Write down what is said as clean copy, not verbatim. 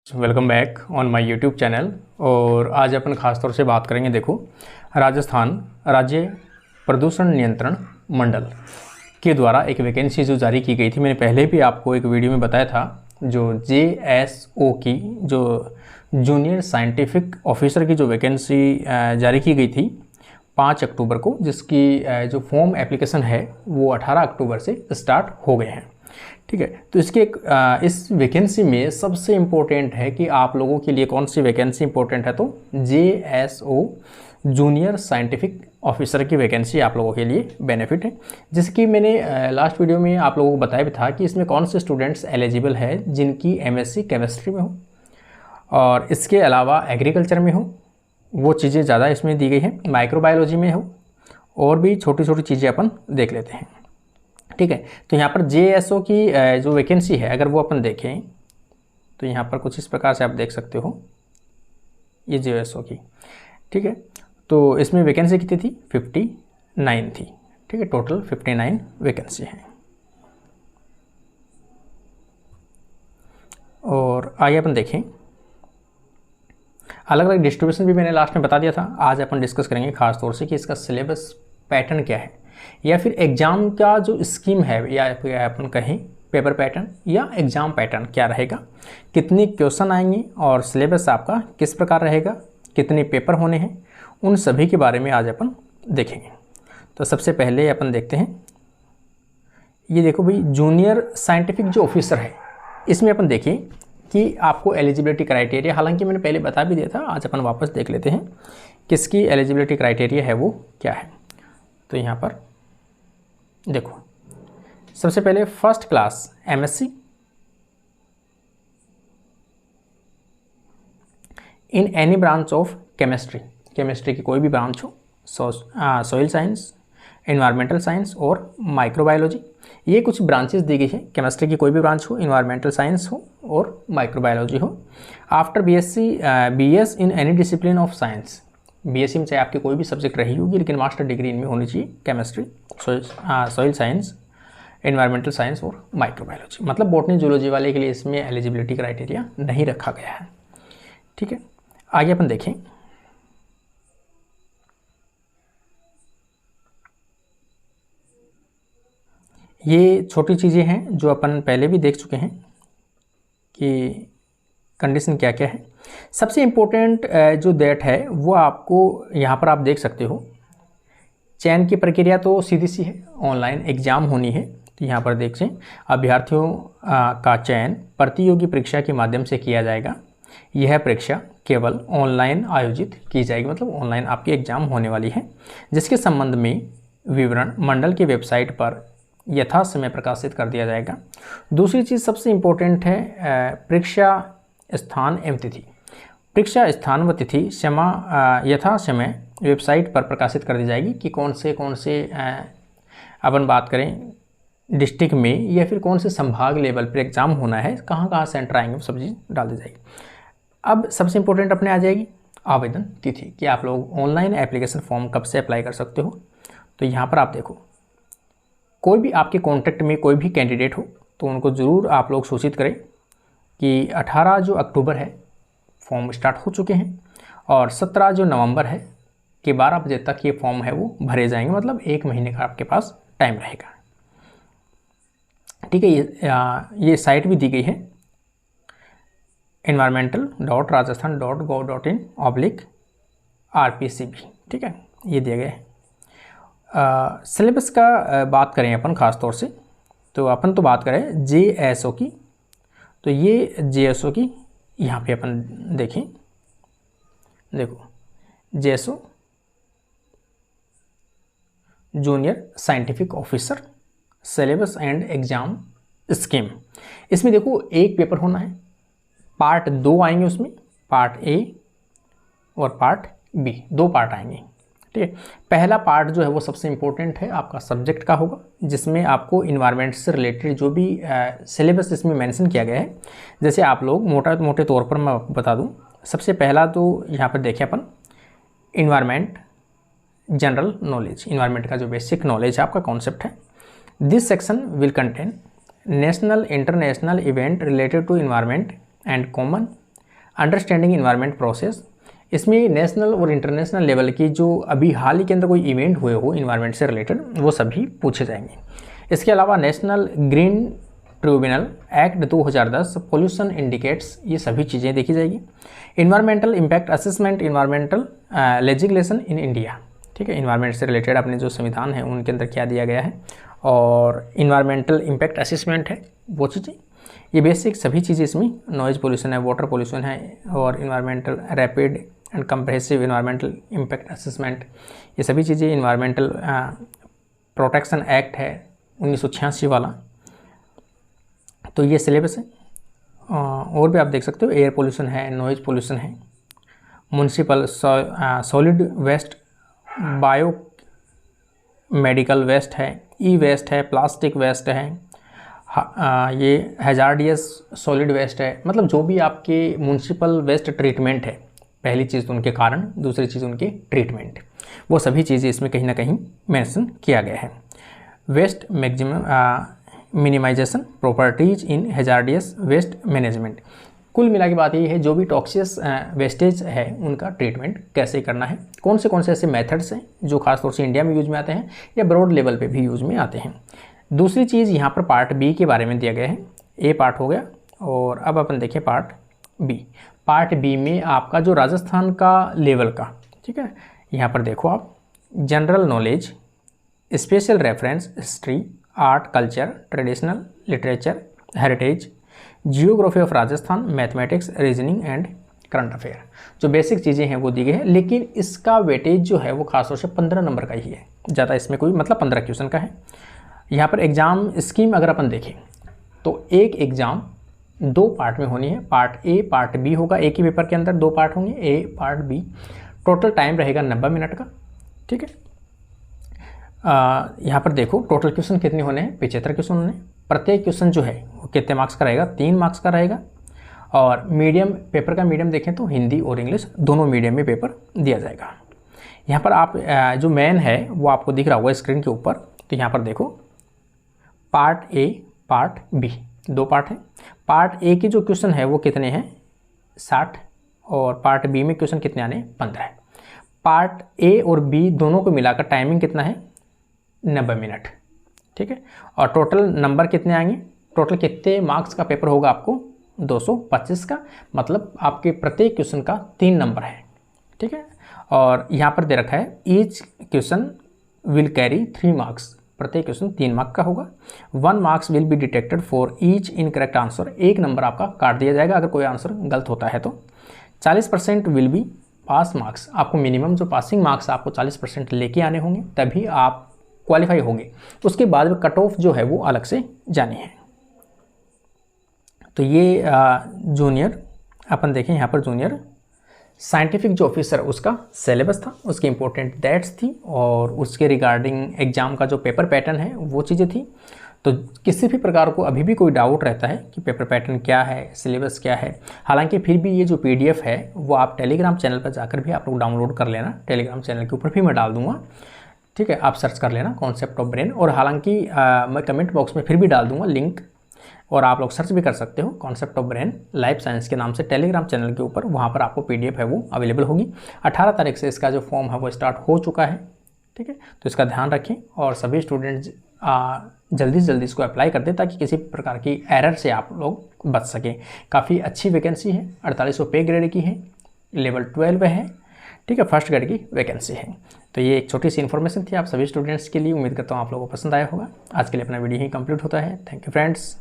Welcome back on my YouTube channel. और आज अपन ख़ास तौर से बात करेंगे। देखो, राजस्थान राज्य प्रदूषण नियंत्रण मंडल के द्वारा एक वैकेंसी जो जारी की गई थी, मैंने पहले भी आपको एक वीडियो में बताया था, जो JSO की जो जूनियर साइंटिफिक ऑफिसर की जो वैकेंसी जारी की गई थी 5 अक्टूबर को, जिसकी जो फॉर्म एप्लीकेशन है वो 18 अक्टूबर से स्टार्ट हो गए हैं। ठीक है, तो इस वैकेंसी में सबसे इम्पोर्टेंट है कि आप लोगों के लिए कौन सी वैकेंसी इंपॉर्टेंट है, तो JSO जूनियर साइंटिफिक ऑफिसर की वैकेंसी आप लोगों के लिए बेनिफिट है। जिसकी मैंने लास्ट वीडियो में आप लोगों को बताया भी था कि इसमें कौन से स्टूडेंट्स एलिजिबल है जिनकी MSc केमिस्ट्री में हो और इसके अलावा एग्रीकल्चर में हो, वो चीज़ें ज़्यादा इसमें दी गई हैं, माइक्रोबायोलॉजी में हो, और भी छोटी छोटी चीज़ें अपन देख लेते हैं। ठीक है, तो यहाँ पर JSO की जो वैकेंसी है अगर वो अपन देखें तो यहाँ पर कुछ इस प्रकार से आप देख सकते हो, ये JSO की। ठीक है, तो इसमें वैकेंसी कितनी थी? 59 थी। ठीक है, टोटल 59 वैकेंसी है। और आगे अपन देखें, अलग अलग डिस्ट्रीब्यूशन भी मैंने लास्ट में बता दिया था। आज अपन डिस्कस करेंगे खास तौर से कि इसका सिलेबस पैटर्न क्या है, या फिर एग्ज़ाम का जो स्कीम है, या अपन कहें पेपर पैटर्न या एग्ज़ाम पैटर्न क्या रहेगा, कितने क्वेश्चन आएंगे और सिलेबस आपका किस प्रकार रहेगा, कितने पेपर होने हैं, उन सभी के बारे में आज अपन देखेंगे। तो सबसे पहले अपन देखते हैं, ये देखो भाई, जूनियर साइंटिफिक जो ऑफिसर है, इसमें अपन देखिए कि आपको एलिजिबिलिटी क्राइटेरिया, हालांकि मैंने पहले बता भी दिया था, आज अपन वापस देख लेते हैं किसकी एलिजिबिलिटी क्राइटेरिया है वो क्या है। तो यहाँ पर देखो, सबसे पहले first class MSc in any branch of chemistry, chemistry की कोई भी ब्रांच हो, सॉइल साइंस, एनवायरमेंटल साइंस और माइक्रोबायोलॉजी, ये कुछ ब्रांचेस दी गई है। केमिस्ट्री की कोई भी ब्रांच हो, एनवायरमेंटल साइंस हो और माइक्रोबायोलॉजी हो। After BS in any discipline of science, BSc में चाहे आपकी कोई भी सब्जेक्ट रही होगी, लेकिन मास्टर डिग्री इनमें होनी चाहिए, chemistry, soil science, environmental science और माइक्रोबायोलॉजी। मतलब बॉटनी जूलॉजी वाले के लिए इसमें एलिजिबिलिटी क्राइटेरिया नहीं रखा गया है। ठीक है, आगे अपन देखें, ये छोटी चीज़ें हैं जो अपन पहले भी देख चुके हैं कि कंडीशन क्या क्या है। सबसे इम्पोर्टेंट जो डेट है वो आपको यहाँ पर आप देख सकते हो। चयन की प्रक्रिया तो सीधी सी है, ऑनलाइन एग्ज़ाम होनी है। तो यहाँ पर देखें, अभ्यर्थियों का चयन प्रतियोगी परीक्षा के माध्यम से किया जाएगा। यह परीक्षा केवल ऑनलाइन आयोजित की जाएगी, मतलब ऑनलाइन आपकी एग्ज़ाम होने वाली है, जिसके संबंध में विवरण मंडल की वेबसाइट पर यथा समय प्रकाशित कर दिया जाएगा। दूसरी चीज़ सबसे इम्पोर्टेंट है, परीक्षा स्थान एवं तिथि। परीक्षा स्थान व तिथि यथा समय वेबसाइट पर प्रकाशित कर दी जाएगी कि कौन से अपन बात करें डिस्ट्रिक्ट में या फिर कौन से संभाग लेवल पर एग्ज़ाम होना है, कहाँ कहाँ सेंटर आएंगे, वो सब चीज़ डाल दी जाएगी। अब सबसे इम्पोर्टेंट अपने आ जाएगी आवेदन तिथि, कि आप लोग ऑनलाइन एप्लीकेशन फॉर्म कब से अप्लाई कर सकते हो। तो यहाँ पर आप देखो, कोई भी आपके कॉन्टैक्ट में कोई भी कैंडिडेट हो तो उनको ज़रूर आप लोग सूचित करें कि 18 जो अक्टूबर है फॉर्म स्टार्ट हो चुके हैं, और 17 जो नवंबर है कि 12 बजे तक ये फॉर्म है वो भरे जाएंगे, मतलब 1 महीने का आपके पास टाइम रहेगा। ठीक है, ये साइट भी दी गई है environmental.rajasthan.gov.in/RPCB। ठीक है, ये दिया गया है। सिलेबस का बात करें अपन ख़ास तौर से, तो अपन तो बात करें JSO की। तो ये JSO की यहाँ पे अपन देखें, देखो JSO junior scientific officer syllabus and exam scheme. इसमें देखो एक पेपर होना है, पार्ट 2 आएंगे उसमें, पार्ट A और पार्ट B, 2 पार्ट आएंगे। ठीक है, पहला पार्ट जो है वो सबसे इम्पोर्टेंट है, आपका सब्जेक्ट का होगा, जिसमें आपको इन्वायरमेंट से रिलेटेड जो भी सिलेबस इसमें मेंशन किया गया है, जैसे आप लोग मोटे तौर पर मैं बता दूं। सबसे पहला तो यहाँ पर देखें अपन, इन्वायरमेंट जनरल नॉलेज, इन्वायरमेंट का जो बेसिक नॉलेज है आपका कॉन्सेप्ट है। This section will contain national international event related to environment and common understanding environment process, इसमें नेशनल और इंटरनेशनल लेवल की जो अभी हाल ही के अंदर कोई इवेंट हुए हो इन्वायरमेंट से रिलेटेड वो सभी पूछे जाएंगे। इसके अलावा national green tribunal act 2010, pollution indicates, ये सभी चीज़ें देखी जाएगी। Environmental impact assessment, environmental legislation in India, ठीक है, इन्वायरमेंट से रिलेटेड अपने जो संविधान है उनके अंदर क्या दिया गया है, और इन्वायरमेंटल इम्पैक्ट असेसमेंट है वो चीज़ें, ये बेसिक सभी चीज़ें इसमें, नॉइज़ पोल्यूशन है, वाटर पोल्यूशन है, और environmental rapid and comprehensive environmental impact assessment, ये सभी चीज़ें। इन्वायरमेंटल प्रोटेक्शन एक्ट है 1986 वाला, तो ये सिलेबस है। और भी आप देख सकते हो, एयर पोल्यूशन है, नॉइज़ पोल्यूशन है, municipal solid waste, biomedical waste है, ई वेस्ट है, प्लास्टिक वेस्ट है, ये हैजार्डियस सॉलिड वेस्ट है, मतलब जो भी आपके म्युनिसिपल वेस्ट ट्रीटमेंट है, पहली चीज़ तो उनके कारण, दूसरी चीज़ उनके ट्रीटमेंट, वो सभी चीज़ें इसमें कहीं ना कहीं मेंशन किया गया है। वेस्ट मैक्सिमम मिनिमाइजेशन प्रॉपर्टीज इन हैजार्डियस वेस्ट मैनेजमेंट, कुल मिला के बात ये है जो भी टॉक्सियस वेस्टेज है उनका ट्रीटमेंट कैसे करना है, कौन से ऐसे मेथड्स हैं जो खासतौर से इंडिया में यूज में आते हैं या ब्रॉड लेवल पे भी यूज में आते हैं। दूसरी चीज़ यहाँ पर पार्ट बी के बारे में दिया गया है, ए पार्ट हो गया, और अब अपन देखें पार्ट बी। पार्ट बी में आपका जो राजस्थान का लेवल का, ठीक है, यहाँ पर देखो आप, general knowledge, special reference, history, art culture, traditional literature, heritage, geography of Rajasthan, mathematics, reasoning and current affair, जो बेसिक चीज़ें हैं वो दी गई है। लेकिन इसका वेटेज जो है वो खासतौर से 15 नंबर का ही है, ज़्यादा इसमें कोई मतलब 15 क्वेश्चन का है। यहाँ पर एग्ज़ाम स्कीम अगर अपन देखें तो एक एग्ज़ाम 2 पार्ट में होनी है, पार्ट ए पार्ट बी होगा, एक ही पेपर के अंदर 2 पार्ट होंगे, ए पार्ट बी। टोटल टाइम रहेगा 90 मिनट का, ठीक है। यहाँ पर देखो टोटल क्वेश्चन कितने होने हैं, 75 क्वेश्चन होने। प्रत्येक क्वेश्चन जो है वो कितने मार्क्स का रहेगा, 3 मार्क्स का रहेगा। और मीडियम, पेपर का मीडियम देखें तो हिंदी और इंग्लिश दोनों मीडियम में पेपर दिया जाएगा। यहाँ पर आप जो मेन है वो आपको दिख रहा होगा स्क्रीन के ऊपर, तो यहाँ पर देखो part A part B 2 part है। पार्ट ए के जो क्वेश्चन है वो कितने हैं, 60, और पार्ट बी में क्वेश्चन कितने आने, 15। पार्ट ए और बी दोनों को मिलाकर टाइमिंग कितना है, 90 मिनट, ठीक है। और टोटल नंबर कितने आएंगे, टोटल कितने मार्क्स का पेपर होगा आपको, 225 का, मतलब आपके प्रत्येक क्वेश्चन का 3 नंबर है, ठीक है। और यहाँ पर दे रखा है each question will carry 3 marks, प्रत्येक क्वेश्चन 3 मार्क का होगा। 1 marks will be detected for each incorrect answer, 1 number आपका काट दिया जाएगा अगर कोई आंसर गलत होता है तो। 40% विल बी पास मार्क्स, आपको मिनिमम जो पासिंग मार्क्स आपको 40% लेके आने होंगे तभी आप क्वालिफाई होंगे, उसके बाद में कट ऑफ जो है वो अलग से जानी है। तो ये जूनियर अपन देखें यहाँ पर जूनियर साइंटिफिक जो ऑफिसर उसका सिलेबस था, उसकी इंपॉर्टेंट डेट्स थी, और उसके रिगार्डिंग एग्ज़ाम का जो पेपर पैटर्न है वो चीज़ें थी। तो किसी भी प्रकार को अभी भी कोई डाउट रहता है कि पेपर पैटर्न क्या है, सिलेबस क्या है, हालांकि फिर भी ये जो PDF है वो आप टेलीग्राम चैनल पर जाकर भी आप लोग डाउनलोड कर लेना, टेलीग्राम चैनल के ऊपर भी मैं डाल दूँगा, ठीक है। आप सर्च कर लेना कॉन्सेप्ट ऑफ ब्रेन, और हालांकि मैं कमेंट बॉक्स में फिर भी डाल दूंगा लिंक, और आप लोग सर्च भी कर सकते हो concept of brain life science के नाम से टेलीग्राम चैनल के ऊपर, वहाँ पर आपको PDF है वो अवेलेबल होगी। 18 तारीख से इसका जो फॉर्म है वो स्टार्ट हो चुका है, ठीक है। तो इसका ध्यान रखें, और सभी स्टूडेंट्स जल्दी से जल्दी इसको अप्लाई कर दें ताकि किसी प्रकार की एरर से आप लोग बच सकें। काफ़ी अच्छी वैकेंसी है, 4800 पे ग्रेड की है, लेवल 12 है, ठीक है, फर्स्ट ग्रेड की वैकेंसी है। तो ये एक छोटी सी इन्फॉर्मेशन थी आप सभी स्टूडेंट्स के लिए, उम्मीद करता हूँ आप लोगों को पसंद आया होगा। आज के लिए अपना वीडियो ही कंप्लीट होता है। Thank you friends.